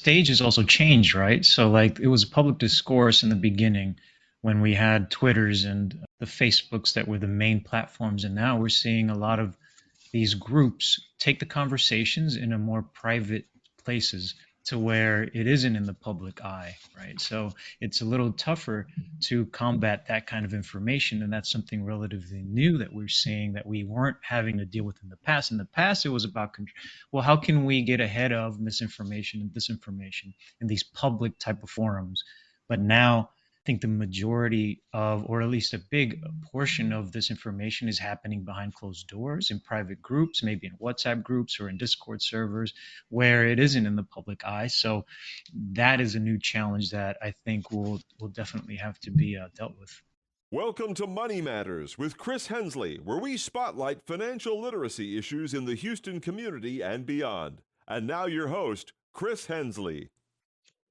stage has also changed, right? So like it was public discourse in the beginning when we had Twitters and the Facebooks that were the main platforms, and now we're seeing a lot of these groups take the conversations in a more private places to where it isn't in the public eye, right? So it's a little tougher to combat that kind of information, and that's something relatively new that we're seeing that we weren't having to deal with in the past. In the past, it was about, well, how can we get ahead of misinformation and disinformation in these public type of forums? But now I think the majority of, or at least a big portion of this information is happening behind closed doors in private groups, maybe in WhatsApp groups or in Discord servers, where it isn't in the public eye. So that is a new challenge that I think will definitely have to be dealt with. Welcome to Money Matters with Chris Hensley, where we spotlight financial literacy issues in the Houston community and beyond. And now your host, Chris Hensley.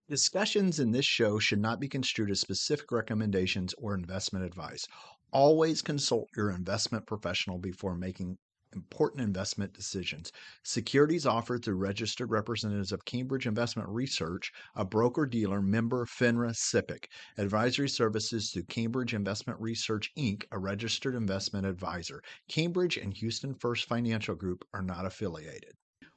Discussions in this show should not be construed as specific recommendations or investment advice. Always consult your investment professional before making important investment decisions. Securities offered through registered representatives of Cambridge Investment Research, a broker-dealer member FINRA SIPC. Advisory services through Cambridge Investment Research, Inc., a registered investment advisor. Cambridge and Houston First Financial Group are not affiliated.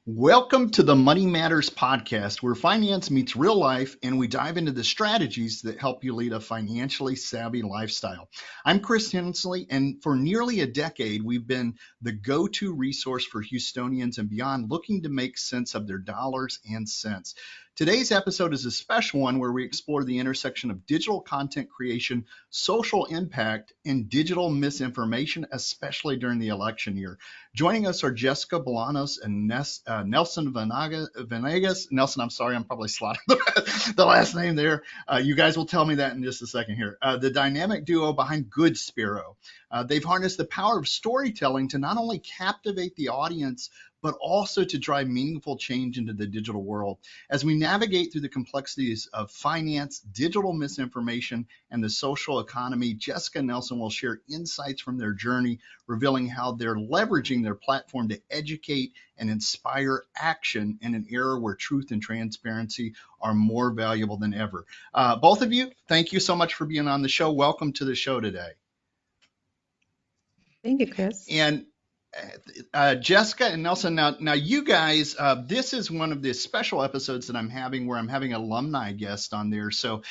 Welcome to the Money Matters podcast, where finance meets real life and we dive into the strategies that help you lead a financially savvy lifestyle. I'm Chris Hensley, and for nearly a decade, we've been the go-to resource for Houstonians and beyond looking to make sense of their dollars and cents. Today's episode is a special one where we explore the intersection of digital content creation, social impact, and digital misinformation, especially during the election year. Joining us are Jessica Bolaños and Nelson Vanegas. Nelson, I'm sorry, I'm probably slaughtering the last name there. You guys will tell me that in just a second here. The dynamic duo behind Goodspero. They've harnessed the power of storytelling to not only captivate the audience, but also to drive meaningful change into the digital world. As we navigate through the complexities of finance, digital misinformation, and the social economy, Jessica and Nelson will share insights from their journey, revealing how they're leveraging their platform to educate and inspire action in an era where truth and transparency are more valuable than ever. Both of you, thank you so much for being on the show. Welcome to the show today. Thank you, Chris. And Jessica and Nelson, now you guys, this is one of the special episodes that I'm having where I'm having alumni guests on there. So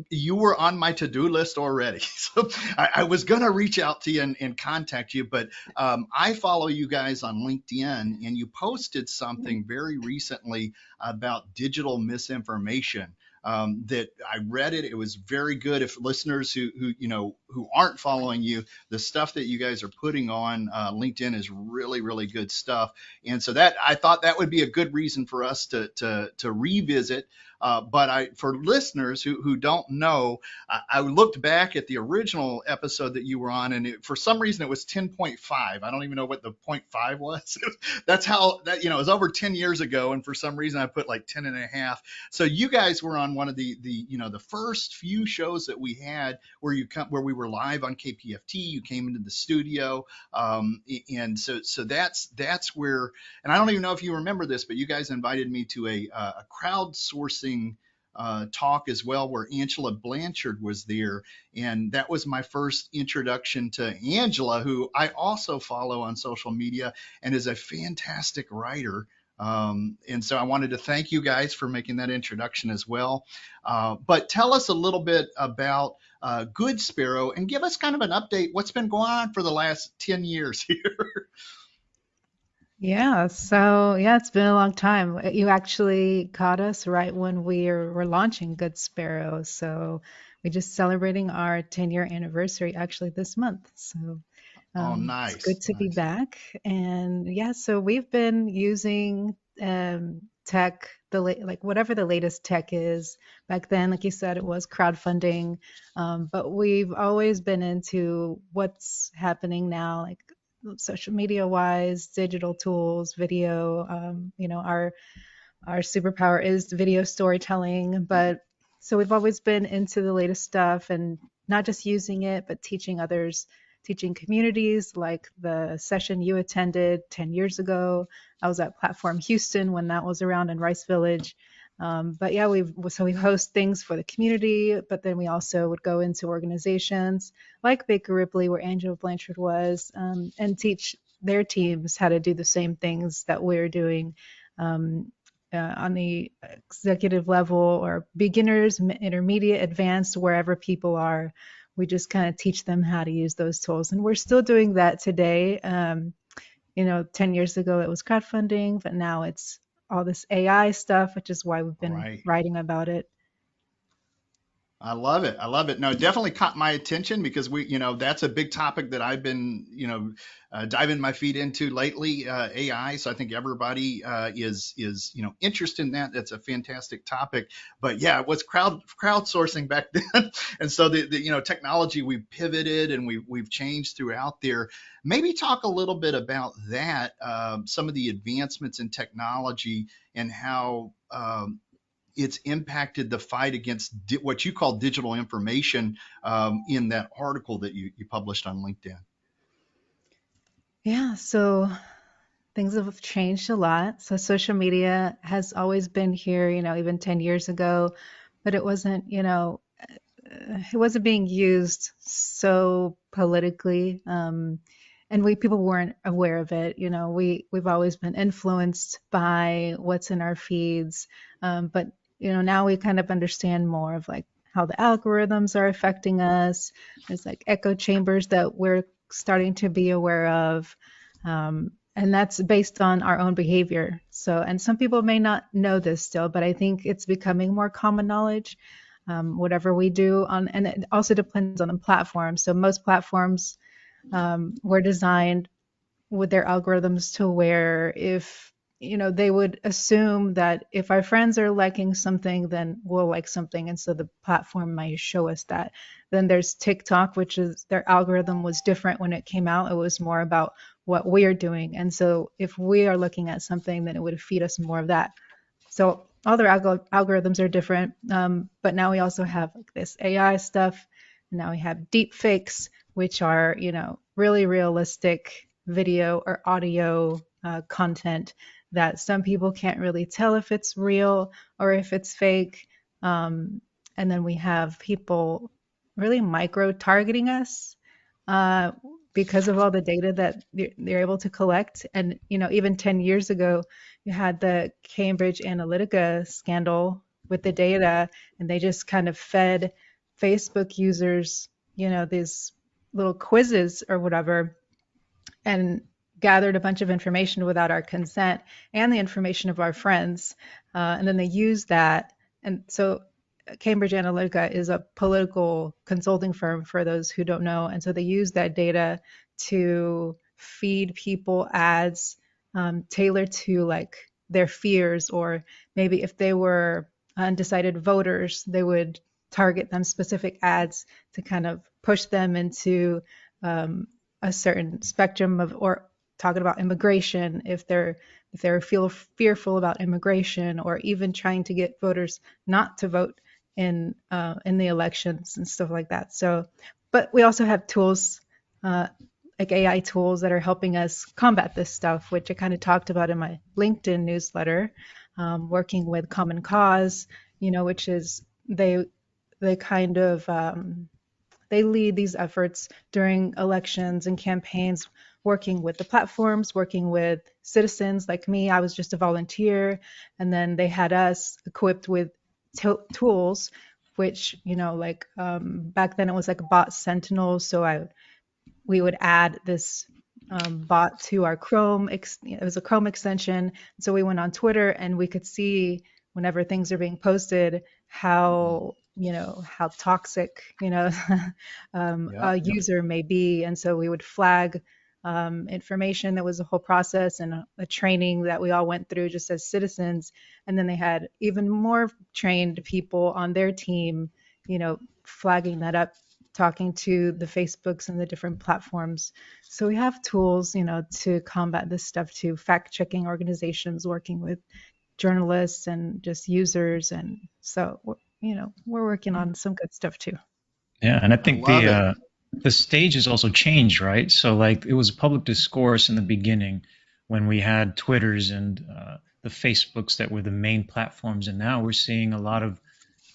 you were on my to-do list already. So I was going to reach out to you and contact you, but I follow you guys on LinkedIn, and you posted something very recently about digital misinformation. That I read it. It was very good. If listeners who aren't following you, the stuff that you guys are putting on LinkedIn is really, really good stuff. And so that I thought that would be a good reason for us to revisit. But for listeners who don't know, I looked back at the original episode that you were on, and for some reason it was 10.5. I don't even know what the 0.5 was. That's how that, it was over 10 years ago. And for some reason I put like 10 and a half. So you guys were on one of the first few shows that we had where we were live on KPFT. You came into the studio. And so that's where, and I don't even know if you remember this, but you guys invited me to a crowdsourcing talk as well, where Angela Blanchard was there, and that was my first introduction to Angela, who I also follow on social media and is a fantastic writer. And so I wanted to thank you guys for making that introduction as well. But tell us a little bit about Goodspero and give us kind of an update. What's been going on for the last 10 years here? Yeah, so it's been a long time. You actually caught us right when we were launching Goodspero. So we're just celebrating our 10-year anniversary actually this month. So nice. It's good to be back. And so we've been using tech, whatever the latest tech is. Back then, like you said, it was crowdfunding. But we've always been into what's happening now, like social media wise, digital tools, video. Our superpower is video storytelling, but so we've always been into the latest stuff and not just using it, but teaching others, teaching communities, like the session you attended 10 years ago. I was at Platform Houston when that was around in Rice Village. But yeah, we host things for the community, but then we also would go into organizations like Baker Ripley, where Angela Blanchard was, and teach their teams how to do the same things that we're doing on the executive level, or beginners, intermediate, advanced, wherever people are. We just kind of teach them how to use those tools, and we're still doing that today. 10 years ago it was crowdfunding, but now it's all this AI stuff, which is why we've been Right. writing about it. I love it. I love it. No, it definitely caught my attention because that's a big topic that I've been, diving my feet into lately, AI. So I think everybody is interested in that. That's a fantastic topic. But yeah, it was crowdsourcing back then, and so the technology, we've pivoted and we've changed throughout there. Maybe talk a little bit about that, some of the advancements in technology and how it's impacted the fight against what you call digital information, in that article that you published on LinkedIn. Yeah, so things have changed a lot. So social media has always been here, even 10 years ago, but it wasn't being used so politically. And people weren't aware of it. We've always been influenced by what's in our feeds. But now we kind of understand more of like how the algorithms are affecting us. There's like echo chambers that we're starting to be aware of. And that's based on our own behavior. So, and some people may not know this still, but I think it's becoming more common knowledge. Whatever we do and it also depends on the platform. So most platforms were designed with their algorithms to where if they would assume that if our friends are liking something, then we'll like something, and so the platform might show us that. Then there's TikTok, which is their algorithm was different when it came out. It was more about what we're doing, and so if we are looking at something, then it would feed us more of that. So all their algorithms are different, but now we also have like this AI stuff. Now we have deep fakes, which are really realistic video or audio content that some people can't really tell if it's real or if it's fake. And then we have people really micro targeting us uh, because of all the data that they're able to collect. And even 10 years ago, you had the Cambridge Analytica scandal with the data, and they just kind of fed Facebook users, these little quizzes or whatever, and gathered a bunch of information without our consent and the information of our friends. And then they used that. And so Cambridge Analytica is a political consulting firm for those who don't know. And so they use that data to feed people ads tailored to like their fears, or maybe if they were undecided voters, they would target them specific ads to kind of push them into a certain spectrum of, or talking about immigration, if they're feel fearful about immigration, or even trying to get voters not to vote in the elections and stuff like that. So, but we also have tools like AI tools that are helping us combat this stuff, which I kind of talked about in my LinkedIn newsletter, working with Common Cause, which is they kind of they lead these efforts during elections and campaigns, working with the platforms, working with citizens like me. I was just a volunteer, and then they had us equipped with tools, which back then it was like bot sentinel. So we would add this bot to our Chrome. It was a Chrome extension. So we went on Twitter and we could see whenever things are being posted how how toxic a user may be, and so we would flag information. That was a whole process and a training that we all went through just as citizens. And then they had even more trained people on their team, flagging that up, talking to the Facebooks and the different platforms. So we have tools, to combat this stuff too, fact-checking organizations, working with journalists and just users. And so, we're working on some good stuff too. Yeah, and I think I the stage has also changed, right? So like it was public discourse in the beginning when we had Twitters and the Facebooks that were the main platforms, and now we're seeing a lot of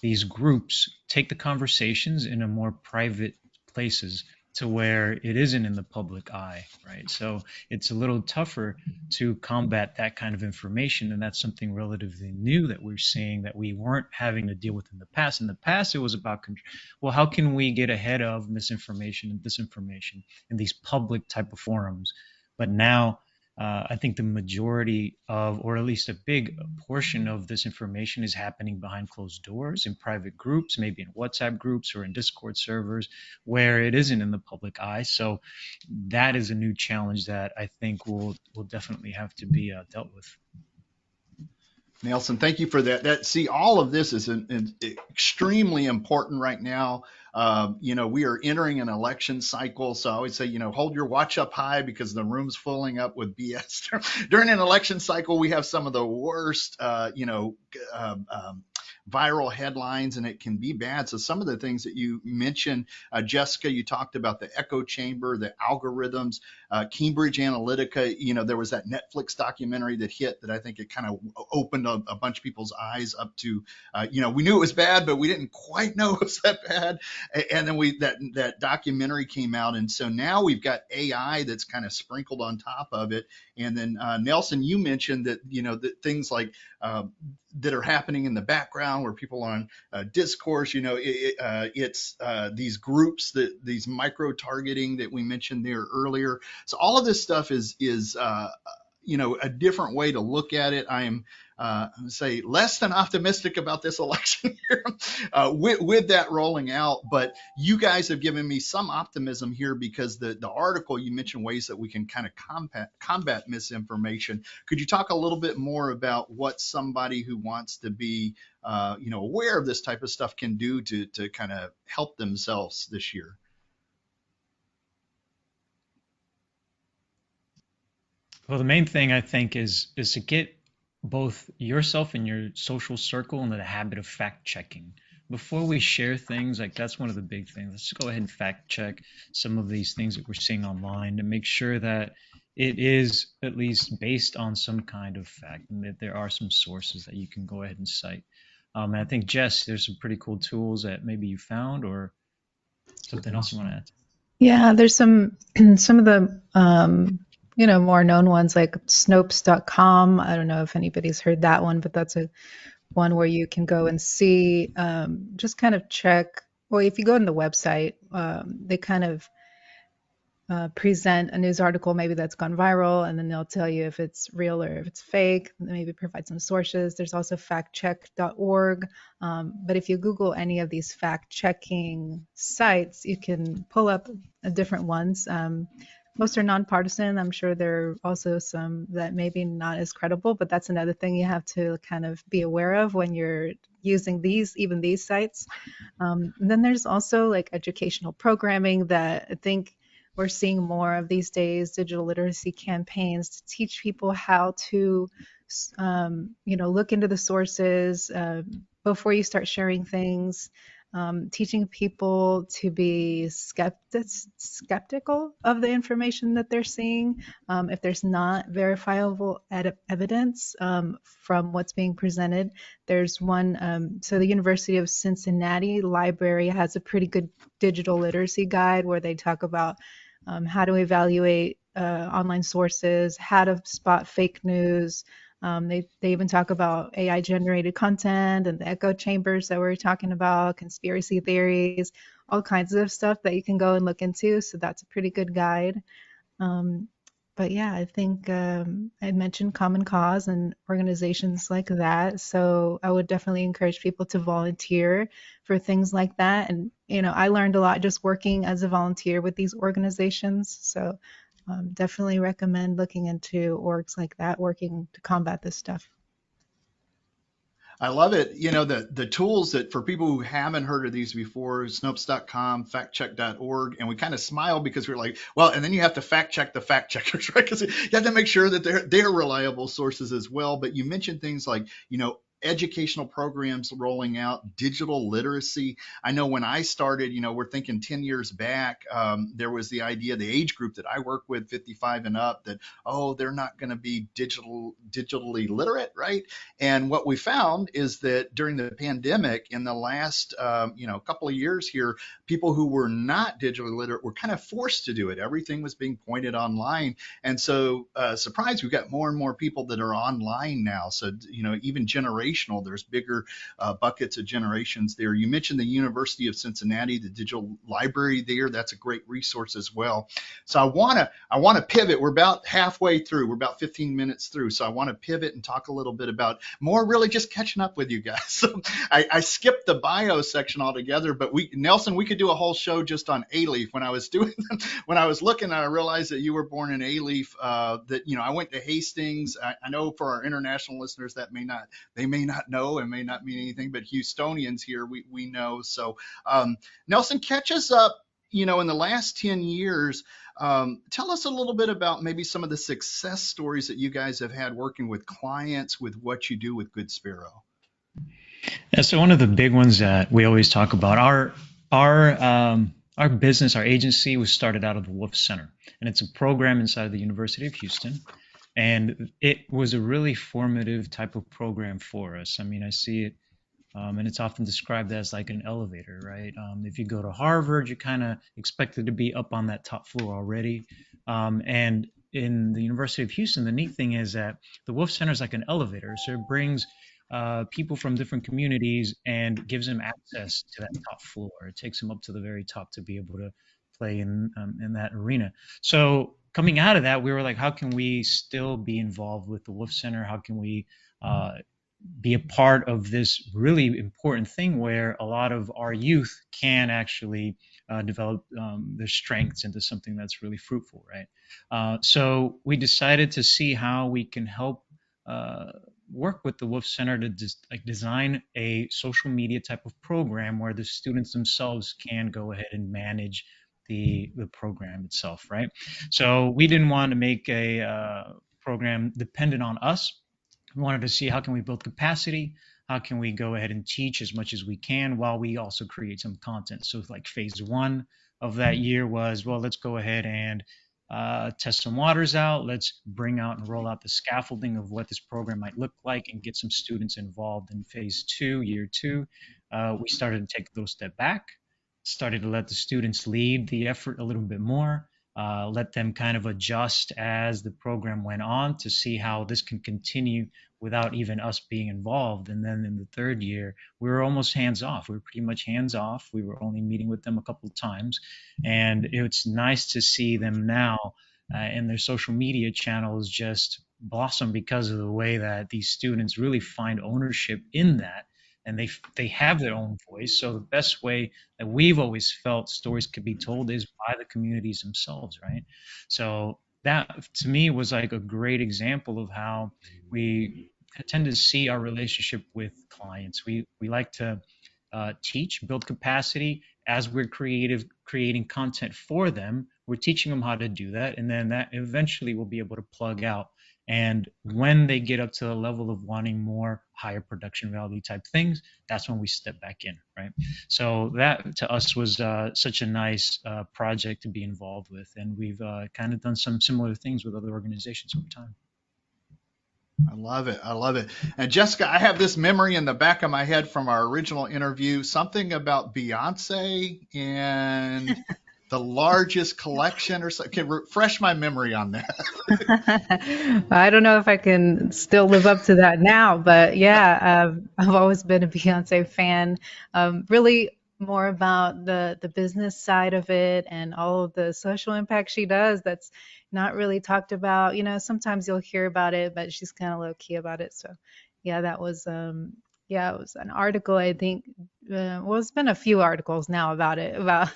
these groups take the conversations in a more private places to where it isn't in the public eye, right? So it's a little tougher to combat that kind of information, and that's something relatively new that we're seeing that we weren't having to deal with in the past. In the past, it was about, well, how can we get ahead of misinformation and disinformation in these public type of forums? But now I think the majority of, or at least a big portion of this information is happening behind closed doors in private groups, maybe in WhatsApp groups or in Discord servers where it isn't in the public eye. So that is a new challenge that I think will definitely have to be dealt with. Nelson, thank you for that. See, all of this is extremely important right now. We are entering an election cycle. So I always say, hold your watch up high because the room's filling up with BS. During an election cycle, we have some of the worst, viral headlines, and it can be bad. So some of the things that you mentioned, Jessica, you talked about the echo chamber, the algorithms, Cambridge Analytica. There was that Netflix documentary that hit that I think it kind of opened a bunch of people's eyes up to, we knew it was bad, but we didn't quite know it was that bad. And then that documentary came out. And so now we've got AI that's kind of sprinkled on top of it. And then Nelson, you mentioned that, that things like that are happening in the background where people are on discourse, it's these groups, these micro targeting that we mentioned there earlier. So all of this stuff is a different way to look at it. I am say less than optimistic about this election here with that rolling out, but you guys have given me some optimism here because the article you mentioned ways that we can kind of combat misinformation. Could you talk a little bit more about what somebody who wants to be aware of this type of stuff can do to kind of help themselves this year? Well, the main thing I think is to get both yourself and your social circle into the habit of fact checking. Before we share things, like that's one of the big things. Let's go ahead and fact check some of these things that we're seeing online to make sure that it is at least based on some kind of fact and that there are some sources that you can go ahead and cite. And I think, Jess, there's some pretty cool tools that maybe you found or something else you want to add. Yeah, there's some of the more known ones like Snopes.com. I don't know if anybody's heard that one, but that's a one where you can go and see, just kind of check. Well, if you go on the website, they kind of present a news article maybe that's gone viral, and then they'll tell you if it's real or if it's fake, maybe provide some sources. There's also factcheck.org. But if you Google any of these fact-checking sites, you can pull up different ones. Most are nonpartisan. I'm sure there are also some that maybe not as credible, but that's another thing you have to kind of be aware of when you're using these sites. Then there's also like educational programming that I think we're seeing more of these days, digital literacy campaigns to teach people how to, look into the sources before you start sharing things. Teaching people to be skeptical of the information that they're seeing if there's not verifiable evidence from what's being presented. There's one, so the University of Cincinnati Library has a pretty good digital literacy guide where they talk about how to evaluate online sources, how to spot fake news. They even talk about AI generated content and the echo chambers that we're talking about, conspiracy theories, all kinds of stuff that you can go and look into. So that's a pretty good guide. But yeah, I think I mentioned Common Cause and organizations like that. So I would definitely encourage people to volunteer for things like that. And, I learned a lot just working as a volunteer with these organizations. So definitely recommend looking into orgs like that, working to combat this stuff. I love it. The tools that for people who haven't heard of these before, Snopes.com, factcheck.org, and we kind of smile because we're like, well, and then you have to fact check the fact checkers, right? Because you have to make sure that they're reliable sources as well. But you mentioned things like, educational programs rolling out, digital literacy. I know when I started, we're thinking 10 years back, there was the idea, the age group that I work with, 55 and up, that, oh, they're not going to be digitally literate, right? And what we found is that during the pandemic, in the last, couple of years here, people who were not digitally literate were kind of forced to do it. Everything was being pointed online. And so, surprise, we've got more and more people that are online now. So, even generational, there's bigger buckets of generations there. You mentioned the University of Cincinnati, the digital library there. That's a great resource as well. So I want to pivot. We're about halfway through. We're about 15 minutes through. So I want to pivot and talk a little bit about more really just catching up with you guys. So I skipped the bio section altogether, but Nelson, we could do a whole show just on A-Leaf. When I was looking, I realized that you were born in A-Leaf. I went to Hastings. I know for our international listeners that may not know and may not mean anything, but Houstonians here, we know. So Nelson, catch us up, in the last 10 years. Tell us a little bit about maybe some of the success stories that you guys have had working with clients with what you do with Goodspero. Yeah, so one of the big ones that we always talk about, our business, our agency was started out of the Wolf Center, and it's a program inside the University of Houston. And it was a really formative type of program for us. I mean, I see it, and it's often described as like an elevator, right? If you go to Harvard, you're kind of expected to be up on that top floor already. And in the University of Houston, the neat thing is that the Wolf Center is like an elevator. So it brings people from different communities and gives them access to that top floor. It takes them up to the very top to be able to play in that arena. So coming out of that, we were like, how can we still be involved with the Wolf Center? How can we be a part of this really important thing where a lot of our youth can actually develop their strengths into something that's really fruitful, right? So we decided to see how we can help work with the Wolf Center to design a social media type of program where the students themselves can go ahead and manage the program itself, right? So we didn't want to make a program dependent on us. We wanted to see how can we build capacity, how can we go ahead and teach as much as we can while we also create some content. So like phase one of that year was, well, let's go ahead and test some waters out. Let's bring out and roll out the scaffolding of what this program might look like and get some students involved in phase two, year two. We started to take a little step back, started to let the students lead the effort a little bit more, let them kind of adjust as the program went on to see how this can continue without even us being involved. And then in the third year, we were almost hands off. We were pretty much hands off. We were only meeting with them a couple of times. And it's nice to see them now and their social media channels just blossom because of the way that these students really find ownership in that. And they have their own voice. So the best way that we've always felt stories could be told is by the communities themselves, right? So that to me was like a great example of how we tend to see our relationship with clients. We like to teach, build capacity as we're creating content for them. We're teaching them how to do that, and then that eventually will be able to plug out. And when they get up to the level of wanting more higher production value type things, that's when we step back in, right? So that to us was such a nice project to be involved with. And we've kind of done some similar things with other organizations over time. I love it. I love it. And Jessica, I have this memory in the back of my head from our original interview, something about Beyonce and the largest collection or something. Can refresh my memory on that. I don't know if I can still live up to that now, but yeah, I've always been a Beyonce fan. Really more about the business side of it and all of the social impact she does that's not really talked about. Sometimes you'll hear about it, but she's kind of low key about it. So yeah, that was it was an article, I think. It's been a few articles now about it, about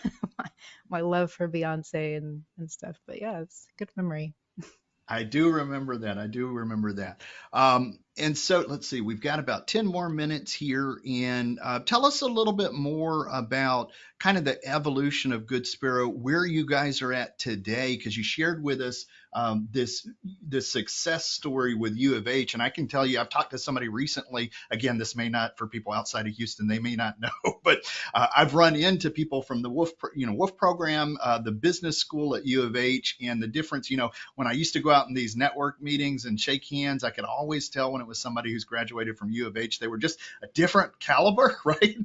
my love for Beyonce and stuff. But yeah, it's a good memory. I do remember that. And so let's see, we've got about 10 more minutes here. And tell us a little bit more about kind of the evolution of Goodspero, where you guys are at today, because you shared with us this success story with U of H. And I can tell you, I've talked to somebody recently. Again, this may not, for people outside of Houston, they may not know, but I've run into people from the WOOF program, the business school at U of H, and the difference. When I used to go out in these network meetings and shake hands, I could always tell when it was somebody who's graduated from U of H. They were just a different caliber, right,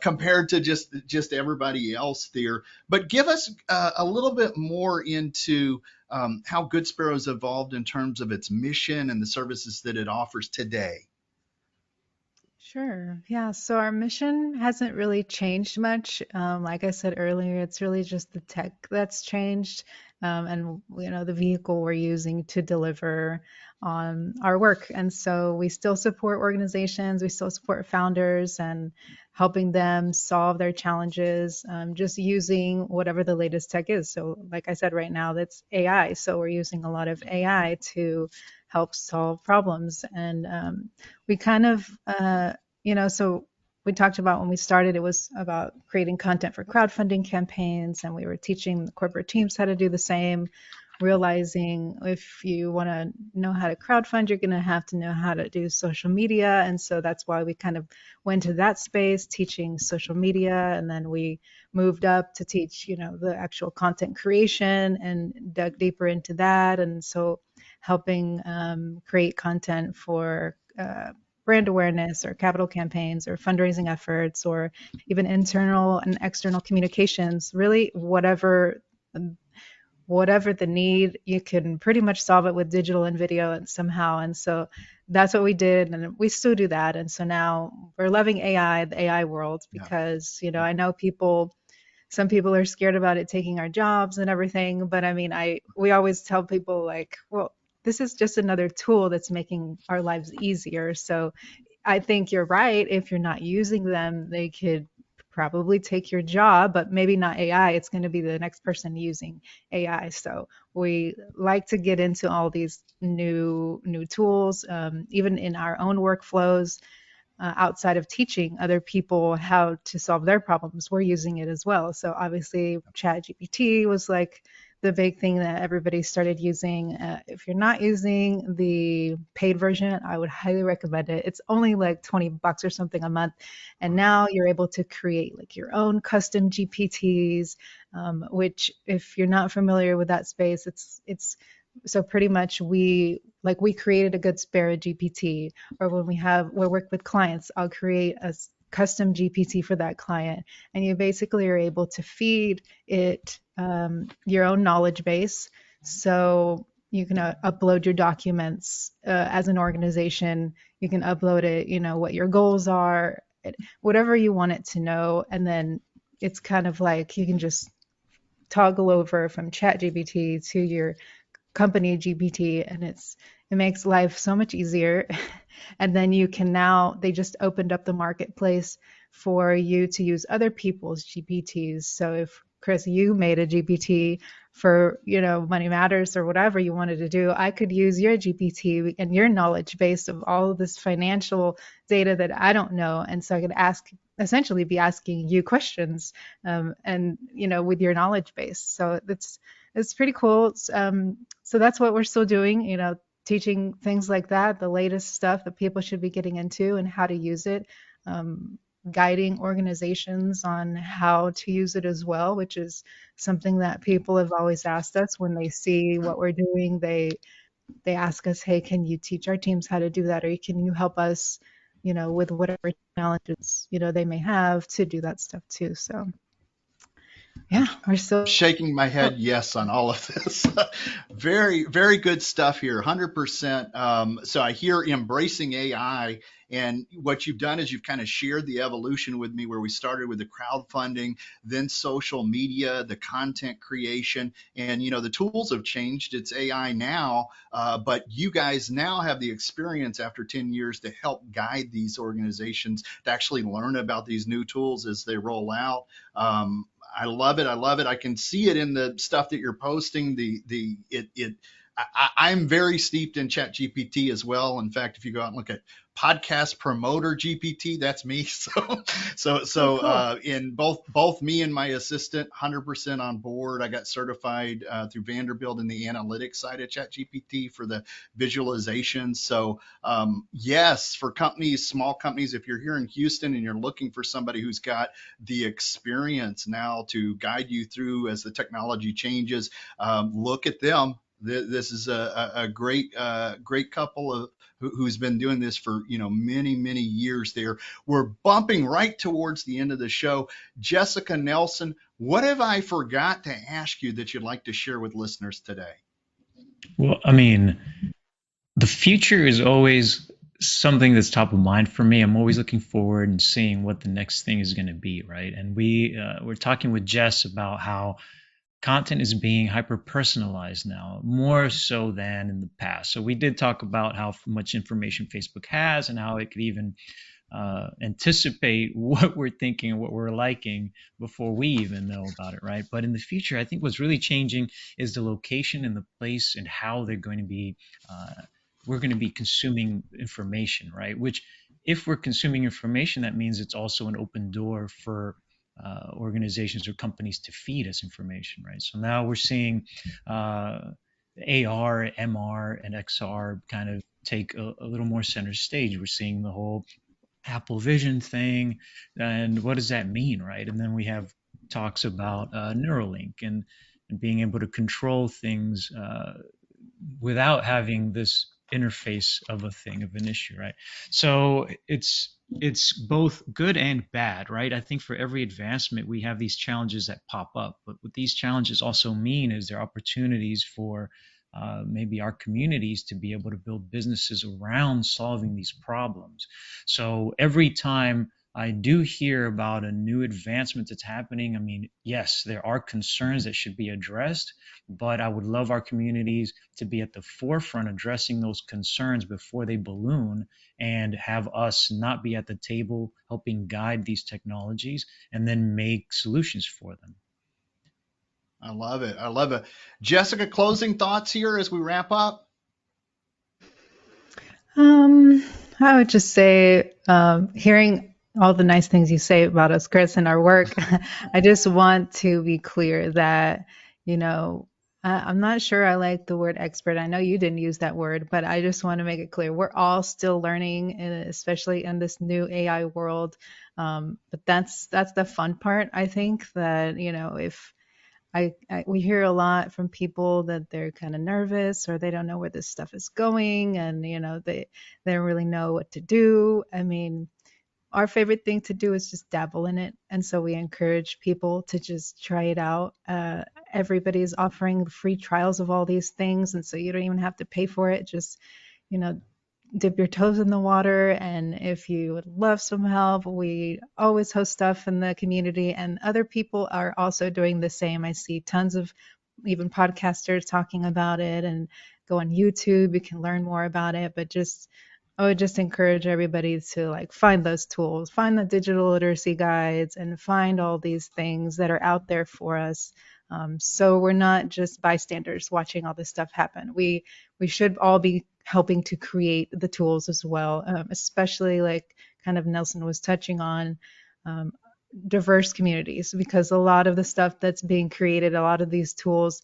compared to just everybody else there. But give us a little bit more into how Goodspero's evolved in terms of its mission and the services that it offers today. Sure. Yeah. So our mission hasn't really changed much. Like I said earlier, it's really just the tech that's changed, and the vehicle we're using to deliver on our work. And so we still support organizations, we still support founders, and helping them solve their challenges, just using whatever the latest tech is. So, like I said, right now that's AI. So we're using a lot of AI to help solve problems, and we kind of so we talked about when we started, it was about creating content for crowdfunding campaigns, and we were teaching the corporate teams how to do the same, realizing if you want to know how to crowdfund, you're going to have to know how to do social media. And so that's why we kind of went to that space, teaching social media, and then we moved up to teach the actual content creation and dug deeper into that. And so helping create content for brand awareness or capital campaigns or fundraising efforts or even internal and external communications, really whatever the need, you can pretty much solve it with digital and video and somehow. And so that's what we did, and we still do that. And so now we're loving AI, the AI world, because I know some people are scared about it taking our jobs and everything, but I mean, we always tell people, like, well, this is just another tool that's making our lives easier. So I think you're right. If you're not using them, they could probably take your job, but maybe not AI. It's going to be the next person using AI. So we like to get into all these new tools, even in our own workflows. Outside of teaching other people how to solve their problems, we're using it as well. So obviously ChatGPT was like the big thing that everybody started using. If you're not using the paid version, I would highly recommend it. It's only like $20 or something a month. And now you're able to create like your own custom GPTs, which if you're not familiar with that space, it's so pretty much we created a Goodspero GPT, or when we work with clients, I'll create a custom GPT for that client, and you basically are able to feed it your own knowledge base. So you can upload your documents as an organization. You can upload it, what your goals are, whatever you want it to know, and then it's kind of like you can just toggle over from ChatGPT to your company GPT, and it makes life so much easier. And then they just opened up the marketplace for you to use other people's GPTs. So if Chris, you made a GPT for, Money Matters or whatever you wanted to do, I could use your GPT and your knowledge base of all of this financial data that I don't know. And so I could essentially be asking you questions, and, with your knowledge base. So it's pretty cool. So that's what we're still doing, teaching things like that, the latest stuff that people should be getting into and how to use it, guiding organizations on how to use it as well, which is something that people have always asked us when they see what we're doing. They ask us, hey, can you teach our teams how to do that? Or can you help us, with whatever challenges, they may have to do that stuff too. So yeah, we're still shaking my head yes on all of this. Very, very good stuff here, 100%. So I hear embracing AI, and what you've done is you've kind of shared the evolution with me, where we started with the crowdfunding, then social media, the content creation, and the tools have changed. It's AI now, but you guys now have the experience after 10 years to help guide these organizations to actually learn about these new tools as they roll out. I love it. I love it. I can see it in the stuff that you're posting. I'm very steeped in ChatGPT as well. In fact, if you go out and look at podcast promoter GPT. That's me. Cool. In both me and my assistant, 100% on board. I got certified through Vanderbilt in the analytics side of ChatGPT for the visualization. So yes, for companies, small companies, if you're here in Houston and you're looking for somebody who's got the experience now to guide you through as the technology changes, look at them. This is a great couple of who's been doing this for many years there. We're bumping right towards the end of the show. Jessica Nelson, what have I forgot to ask you that you'd like to share with listeners today? Well, I mean, the future is always something that's top of mind for me. I'm always looking forward and seeing what the next thing is going to be, right? And we're talking with Jess about how content is being hyper personalized now, more so than in the past. So we did talk about how much information Facebook has and how it could even anticipate what we're thinking and what we're liking before we even know about it, right? But in the future, I think what's really changing is the location and the place and how they're going to be. We're going to be consuming information, right? Which, if we're consuming information, that means it's also an open door for organizations or companies to feed us information, right? So now we're seeing AR, MR, and XR kind of take a little more center stage. We're seeing the whole Apple Vision thing, and what does that mean, right? And then we have talks about Neuralink and being able to control things without having this interface of a thing, of an issue, right? So it's both good and bad, right? I think for every advancement we have these challenges that pop up, but what these challenges also mean is there are opportunities for maybe our communities to be able to build businesses around solving these problems. So every time I do hear about a new advancement that's happening, I mean, yes, there are concerns that should be addressed, but I would love our communities to be at the forefront addressing those concerns before they balloon, and have us not be at the table helping guide these technologies and then make solutions for them. I love it. I love it. Jessica, closing thoughts here as we wrap up? I would just say, hearing all the nice things you say about us, Chris, and our work, I just want to be clear that, I'm not sure I like the word expert. I know you didn't use that word, but I just want to make it clear. We're all still learning, and especially in this new AI world. But that's the fun part. I think that, if we hear a lot from people that they're kind of nervous or they don't know where this stuff is going, and they don't really know what to do. I mean, our favorite thing to do is just dabble in it, and so we encourage people to just try it out. Everybody's offering free trials of all these things, and so you don't even have to pay for it. Just dip your toes in the water, and if you would love some help, we always host stuff in the community, and other people are also doing the same. I see tons of even podcasters talking about it, and go on YouTube, you can learn more about it. But I would just encourage everybody to find those tools, find the digital literacy guides, and find all these things that are out there for us. So we're not just bystanders watching all this stuff happen. We should all be helping to create the tools as well, especially kind of Nelson was touching on, diverse communities, because a lot of the stuff that's being created, a lot of these tools,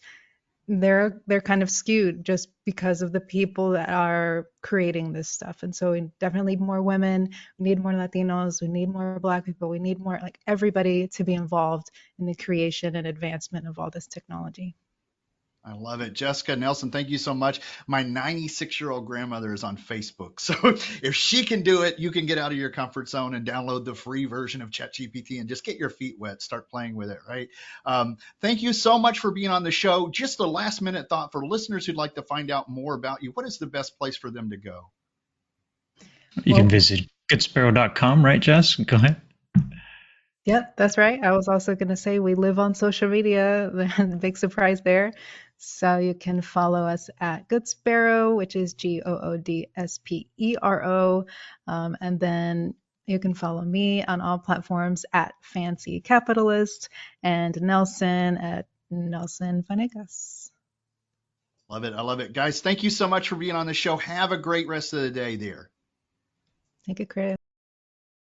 they're kind of skewed just because of the people that are creating this stuff. And so we definitely need more women, we need more Latinos, we need more Black people, we need more everybody to be involved in the creation and advancement of all this technology. I love it. Jessica Nelson, thank you so much. My 96-year-old grandmother is on Facebook. So if she can do it, you can get out of your comfort zone and download the free version of ChatGPT and just get your feet wet, start playing with it, right? Thank you so much for being on the show. Just a last minute thought for listeners who'd like to find out more about you. What is the best place for them to go? You can visit Goodspero.com, right, Jess? Go ahead. Yep, that's right. I was also going to say we live on social media. Big surprise there. So you can follow us at Goodspero, which is Goodspero. And then you can follow me on all platforms at Fancy Capitalist, and Nelson at Nelson Vanegas. Love it. I love it. Guys, thank you so much for being on the show. Have a great rest of the day there. Thank you, Chris.